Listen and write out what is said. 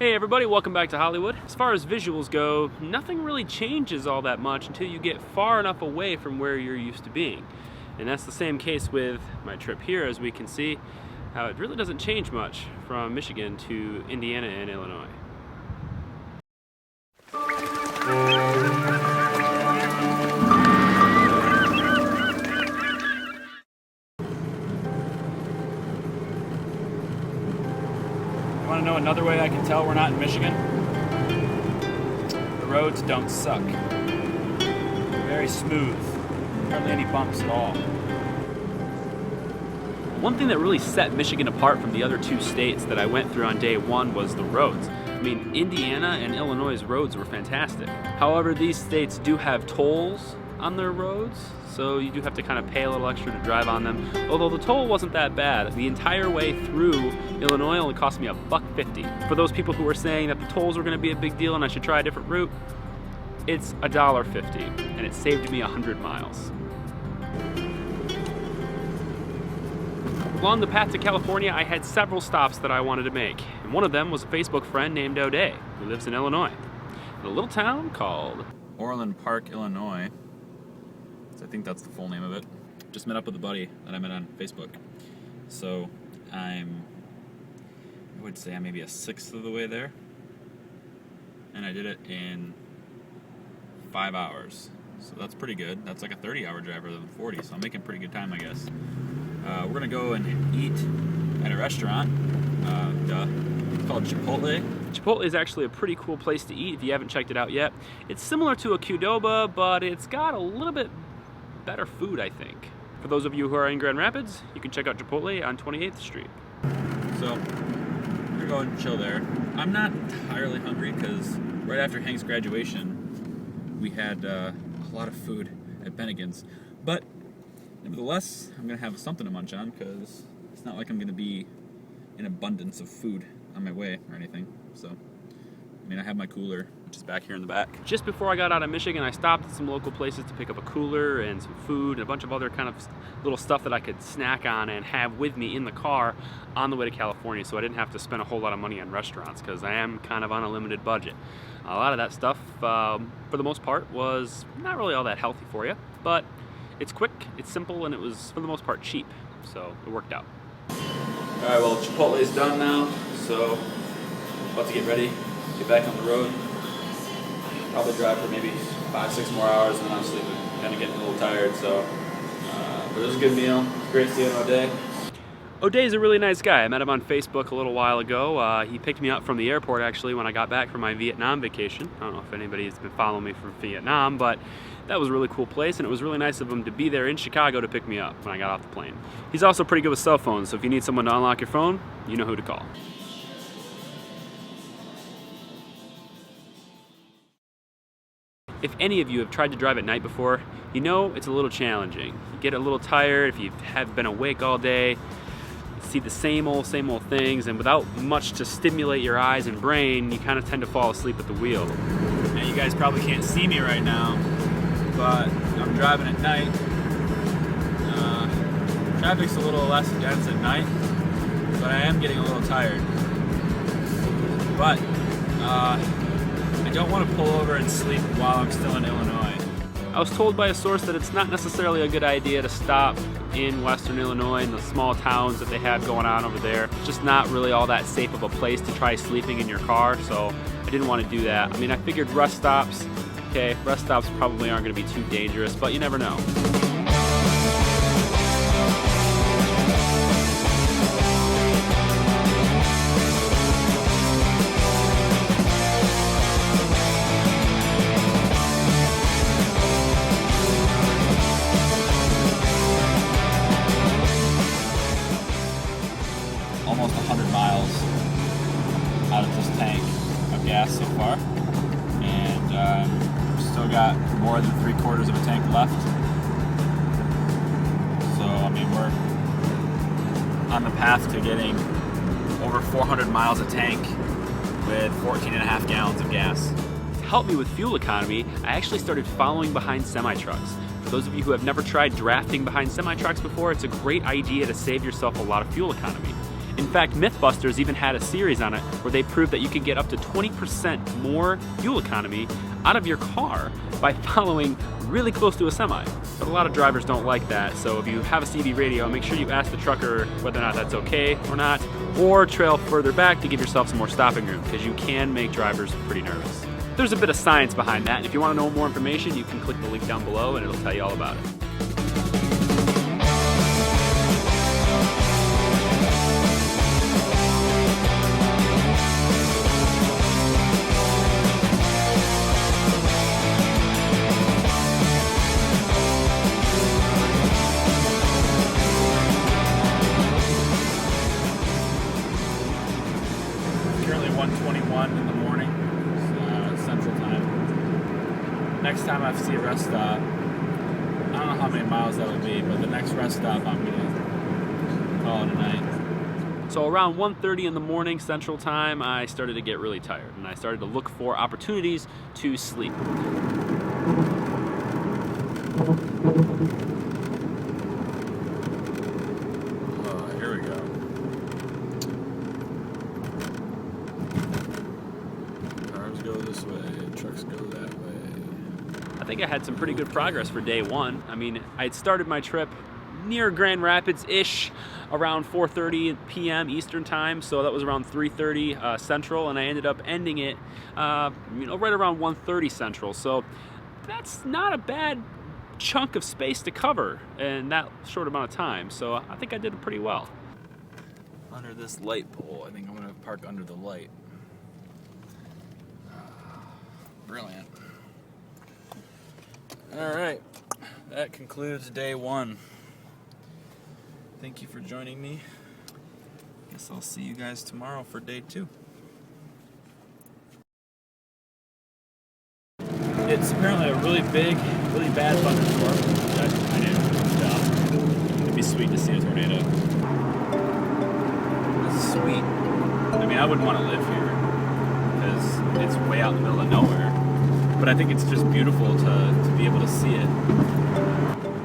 Hey everybody, welcome back to Hollywood. As far as visuals go, nothing really changes all that much until you get far enough away from where you're used to being. And that's the same case with my trip here, as we can see how it really doesn't change much from Michigan to Indiana and Illinois. Want to know another way I can tell we're not in Michigan? The roads don't suck. Very smooth. Hardly any bumps at all. One thing that really set Michigan apart from the other two states that I went through on day one was the roads. I mean, Indiana and Illinois' roads were fantastic. However, these states do have tolls on their roads, so you do have to kind of pay a little extra to drive on them. Although the toll wasn't that bad. The entire way through Illinois only cost me $1.50. For those people who were saying that the tolls were going to be a big deal and I should try a different route, it's $1.50, and it saved me 100 miles. Along the path to California, I had several stops that I wanted to make, and one of them was a Facebook friend named O'Day, who lives in Illinois, in a little town called Orland Park, Illinois. I think that's the full name of it. Just met up with a buddy that I met on Facebook. So I would say I'm maybe a sixth of the way there. And I did it in 5 hours. So that's pretty good. That's like a 30-hour drive rather than 40, so I'm making pretty good time, I guess. We're gonna go and eat at a restaurant. It's called Chipotle. Chipotle is actually a pretty cool place to eat if you haven't checked it out yet. It's similar to a Qdoba, but it's got a little bit better food, I think. For those of you who are in Grand Rapids, you can check out Chipotle on 28th Street. So, we're gonna go and chill there. I'm not entirely hungry because right after Hank's graduation, we had a lot of food at Bennigan's. But nevertheless, I'm gonna have something to munch on because it's not like I'm gonna be in abundance of food on my way or anything. So, I mean, I have my cooler, which is back here in the back. Just before I got out of Michigan, I stopped at some local places to pick up a cooler and some food and a bunch of other kind of little stuff that I could snack on and have with me in the car on the way to California, so I didn't have to spend a whole lot of money on restaurants because I am kind of on a limited budget. A lot of that stuff, for the most part, was not really all that healthy for you, but it's quick, it's simple, and it was, for the most part, cheap, so it worked out. Alright, well, Chipotle's done now, so about to get ready, get back on the road. Probably drive for maybe 5-6 more hours, and then I'm sleeping. Kind of getting a little tired, so. But it was a good meal. Great seeing O'Day. O'Day's a really nice guy. I met him on Facebook a little while ago. He picked me up from the airport, actually, when I got back from my Vietnam vacation. I don't know if anybody's been following me from Vietnam, but that was a really cool place, and it was really nice of him to be there in Chicago to pick me up when I got off the plane. He's also pretty good with cell phones, so if you need someone to unlock your phone, you know who to call. If any of you have tried to drive at night before, you know it's a little challenging. You get a little tired if you have been awake all day, see the same old things, and without much to stimulate your eyes and brain, you kind of tend to fall asleep at the wheel. Now, you guys probably can't see me right now, but I'm driving at night. Traffic's a little less dense at night, but I am getting a little tired. But I don't want to pull over and sleep while I'm still in Illinois. I was told by a source that it's not necessarily a good idea to stop in western Illinois in the small towns that they have going on over there. It's just not really all that safe of a place to try sleeping in your car, so I didn't want to do that. I mean, I figured rest stops probably aren't going to be too dangerous, but you never know. Almost 100 miles out of this tank of gas so far, and we've still got more than 3/4 of a tank left. So I mean, we're on the path to getting over 400 miles a tank with 14.5 gallons of gas. To help me with fuel economy, I actually started following behind semi-trucks. For those of you who have never tried drafting behind semi-trucks before, it's a great idea to save yourself a lot of fuel economy. In fact, Mythbusters even had a series on it where they proved that you could get up to 20% more fuel economy out of your car by following really close to a semi. But a lot of drivers don't like that, so if you have a CB radio, make sure you ask the trucker whether or not that's okay or not, or trail further back to give yourself some more stopping room, because you can make drivers pretty nervous. There's a bit of science behind that, and if you want to know more information, you can click the link down below and it'll tell you all about it. Currently 1:21 in the morning, Central Time. Next time I see a rest stop, I don't know how many miles that would be, but the next rest stop I'm gonna call it a night. So around 1:30 in the morning Central Time, I started to get really tired, and I started to look for opportunities to sleep. Here we go. Cars go this way, trucks go that way. I think I had some pretty good progress for day one. I mean, I had started my trip near Grand Rapids-ish around 4:30 p.m. Eastern Time, so that was around 3:30 Central, and I ended up ending it, right around 1:30 Central. So that's not a bad chunk of space to cover in that short amount of time. So I think I did pretty well. Under this light pole, I think I'm gonna park under the light. Brilliant. All right, that concludes day one. Thank you for joining me. Guess I'll see you guys tomorrow for day two. It's apparently a really big, really bad thunderstorm. I didn't stop. It'd be sweet to see a tornado. This is sweet. I mean, I wouldn't want to live here because it's way out in the middle of nowhere. But I think it's just beautiful to be able to see it.